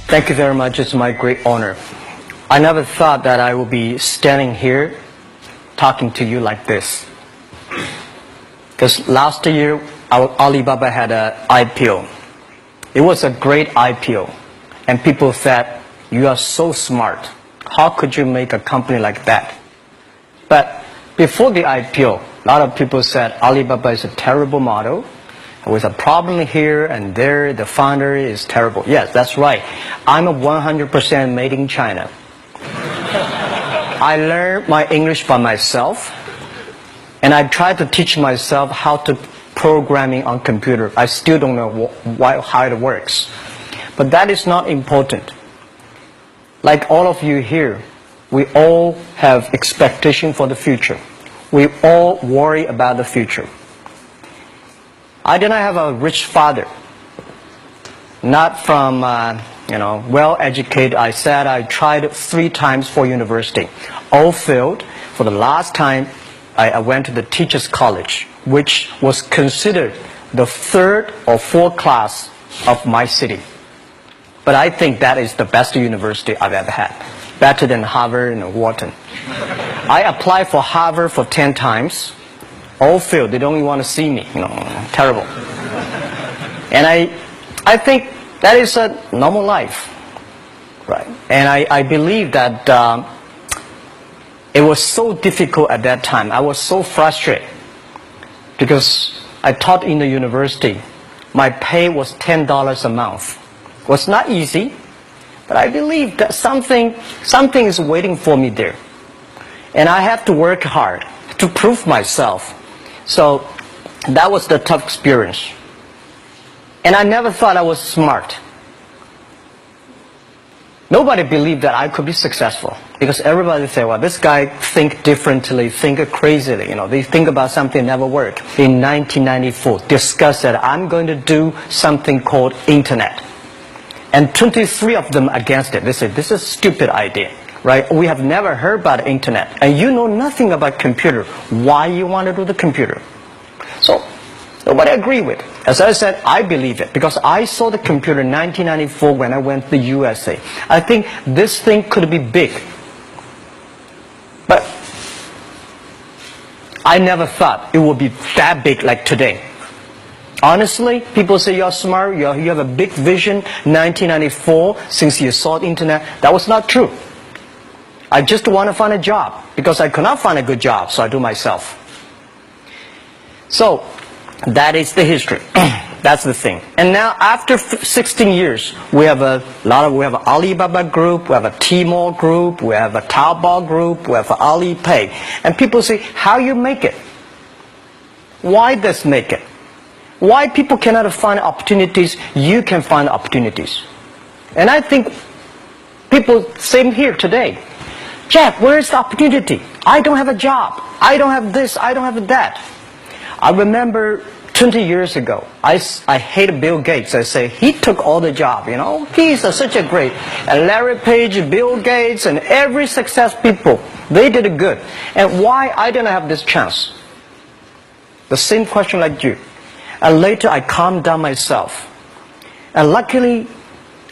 Thank you very much. It's my great honor. I never thought that I would be standing here talking to you like this. Because last year, Alibaba had an IPO. It was a great IPO. And people said, you are so smart. How could you make a company like that? But before the IPO, a lot of people said Alibaba is a terrible model. With a problem here and there, the founder is terrible. Yes, that's right. I'm a 100% made in China. I learned my English by myself, and I tried to teach myself how to programming on computer. I still don't know how it works. But that is not important. Like all of you here, we all have expectation for the future. We all worry about the future. I did not have a rich father, not from, well-educated. I said I tried 3 times for university. All failed. For the last time, I went to the teacher's college, which was considered the 3rd or 4th class of my city. But I think that is the best university I've ever had, better than Harvard and Wharton. I applied for Harvard for 10 times. All failed. They don't even want to see me. Terrible. And I think that is a normal life, right? And I believe that it was so difficult at that time. I was so frustrated because I taught in the university. My pay was $10 a month. It was not easy, but I believe that something is waiting for me there, and I have to work hard to prove myself. So that was the tough experience. And I never thought I was smart. Nobody believed that I could be successful, because everybody said, well, this guy think differently, think crazily. They think about something never work. In 1994, discussed that I'm going to do something called internet. And 23 of them against it. They said, this is a stupid idea. Right? We have never heard about internet, and you know nothing about computer. Why you want to do the computer? So nobody agreed with it. As I said, I believe it because I saw the computer in 1994 when I went to the USA. I think this thing could be big, but I never thought it would be that big like today. Honestly, people say you're smart, you have a big vision. 1994, since you saw the internet, that was not true. I just want to find a job because I could not find a good job, so I do myself. So that is the history. That's the thing. And now after 16 years, we have an Alibaba group, we have a Tmall group, we have a Taobao group, we have an Alipay. And people say, how you make it? Why does make it? Why people cannot find opportunities, you can find opportunities. And I think people, same here today. Jack, where is the opportunity? I don't have a job. I don't have this. I don't have that. I remember 20 years ago, I hated Bill Gates. I say, he took all the job, He's such a great. And Larry Page, Bill Gates, and every success people, they did it good. And why I didn't have this chance? The same question like you. And later I calmed down myself. And luckily,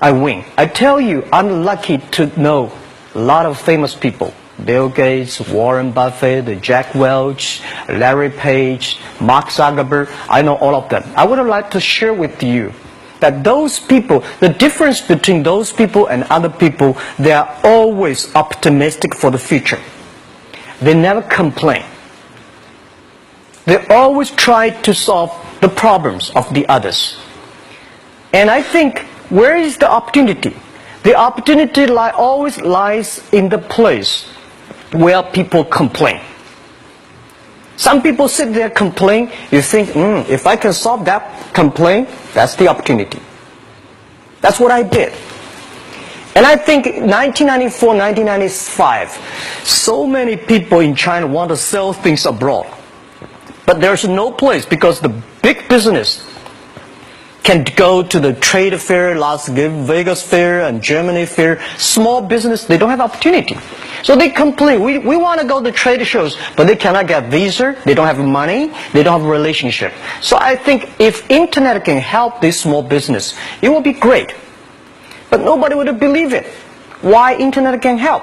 I win. I tell you, I'm lucky to know a lot of famous people. Bill Gates, Warren Buffett, Jack Welch, Larry Page, Mark Zuckerberg. I know all of them. I would like to share with you that those people, the difference between those people and other people, they are always optimistic for the future. They never complain. They always try to solve the problems of the others. And I think, where is the opportunity? The opportunity always lies in the place where people complain. Some people sit there complain. You think, if I can solve that complaint, that's the opportunity. That's what I did. And I think 1994, 1995, so many people in China want to sell things abroad. But there's no place because the big business can go to the trade fair, Las Vegas fair, and Germany fair. Small business, they don't have opportunity. So they complain. We want to go to trade shows, but they cannot get visa. They don't have money. They don't have a relationship. So I think if internet can help this small business, it will be great. but nobody would believe it. Why internet can help?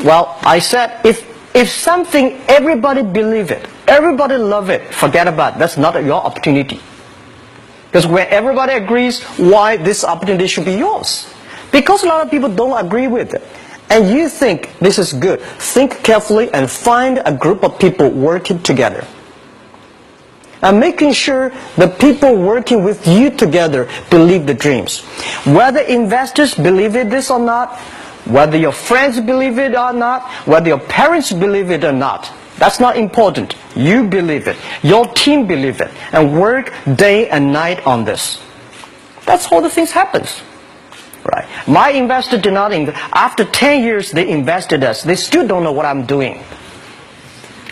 Well, I said, if something, everybody believe it, everybody love it, forget about it. That's not your opportunity. Because when everybody agrees, why this opportunity should be yours? Because a lot of people don't agree with it. And you think this is good. Think carefully and find a group of people working together. And making sure the people working with you together believe the dreams. Whether investors believe it this or not, whether your friends believe it or not, whether your parents believe it or not, that's not important. You believe it. Your team believe it. And work day and night on this. That's how the things happens. Right. My investor did not invest. After 10 years, they invested us. They still don't know what I'm doing.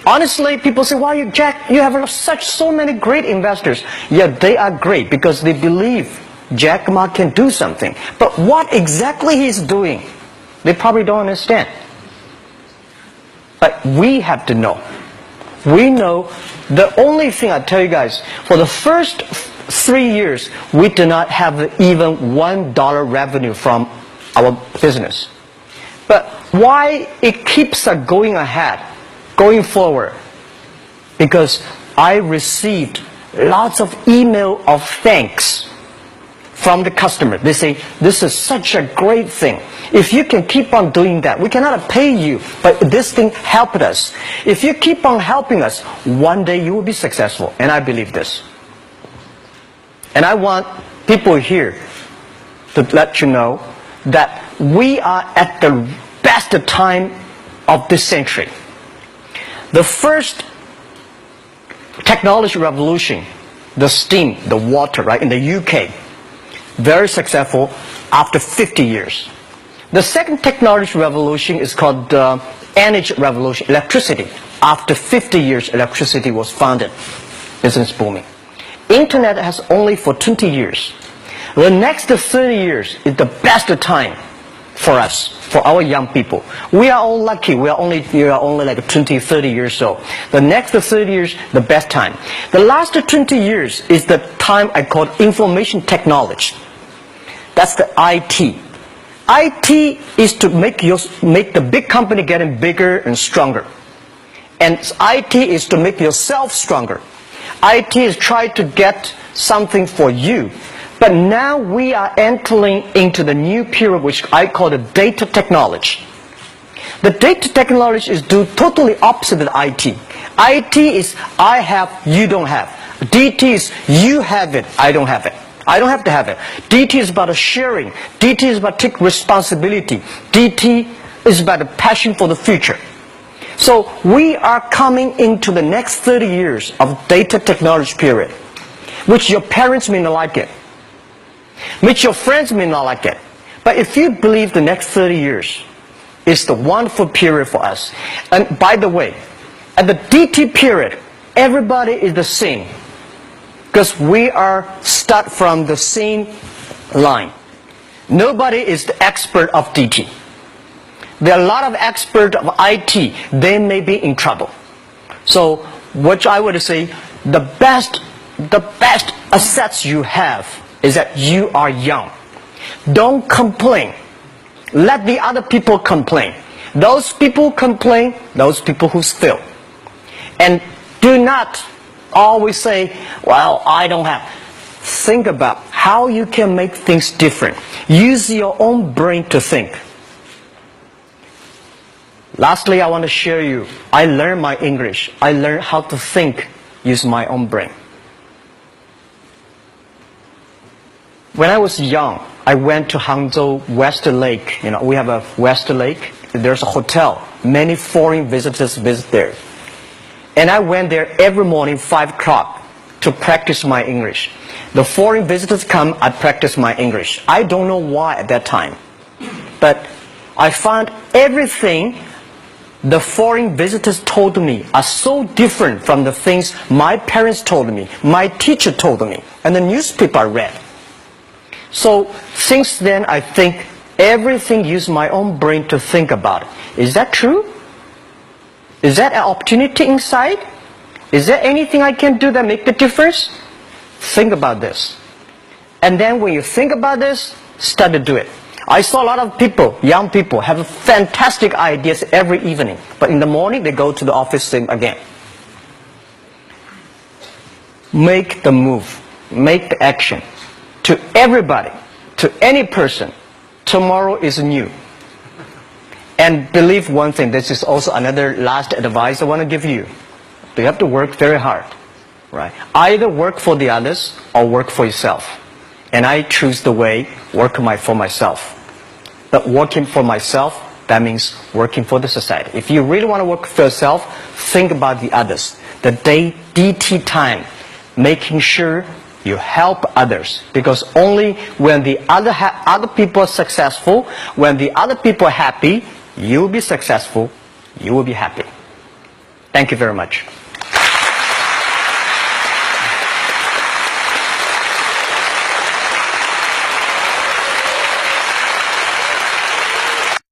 Honestly, people say, "Why, Jack, you have so many great investors." Yeah, they are great because they believe Jack Ma can do something. But what exactly he's doing, they probably don't understand. But we have to know. We know the only thing I tell you guys, for the first 3 years, we do not have even $1 revenue from our business. But why it keeps us going ahead, going forward? Because I received lots of email of thanks from the customer. They say, "This is such a great thing. If you can keep on doing that, we cannot pay you, but this thing helped us. If you keep on helping us, one day you will be successful." And I believe this. And I want people here to let you know that we are at the best time of this century. The first technology revolution, the steam, the water, right, in the UK, very successful after 50 years. The second technology revolution is called the energy revolution, electricity. After 50 years, electricity was founded, business booming. Internet has only for 20 years. The next 30 years is the best time for us, for our young people. We are all lucky. We are only like 20, 30 years old. The next 30 years, the best time. The last 20 years is the time I call information technology. That's the IT. IT is to make the big company getting bigger and stronger. And IT is to make yourself stronger. IT is trying to get something for you. But now we are entering into the new period which I call the data technology. The data technology is totally opposite of IT. IT is I have, you don't have. DT is you have it, I don't have it. I don't have to have it. DT is about sharing. DT is about taking responsibility. DT is about a passion for the future. So we are coming into the next 30 years of data technology period, which your parents may not like it, which your friends may not like it. But if you believe the next 30 years is the wonderful period for us. And by the way, at the DT period, everybody is the same. Because we are start from the same line. Nobody is the expert of DT. There are a lot of experts of IT. They may be in trouble. So what I would say, the best assets you have is that you are young. Don't complain. Let the other people complain. Those people complain, those people who fail. And do not always say, "Well, I don't have." Think about how you can make things different. Use your own brain to think. Lastly, I want to share you, I learned my English. I learned how to think, use my own brain. When I was young, I went to Hangzhou West Lake. We have a West Lake. There's a hotel. Many foreign visitors visit there. And I went there every morning, 5 o'clock, to practice my English. The foreign visitors come, I practice my English. I don't know why at that time. But I found everything the foreign visitors told me are so different from the things my parents told me, my teacher told me, and the newspaper I read. So since then, I think everything use my own brain to think about it. Is that true? Is that an opportunity inside? Is there anything I can do that make the difference? Think about this. And then when you think about this, start to do it. I saw a lot of people, young people, have fantastic ideas every evening. But in the morning, they go to the office again. Make the move. Make the action. To everybody, to any person, tomorrow is new. And believe one thing, this is also another last advice I want to give you. You have to work very hard. Right? Either work for the others or work for yourself. And I choose the way, work for myself. But working for myself, that means working for the society. If you really want to work for yourself, think about the others. The DT time, making sure you help others. Because only when the other people are successful, when the other people are happy, you will be successful, you will be happy. Thank you very much.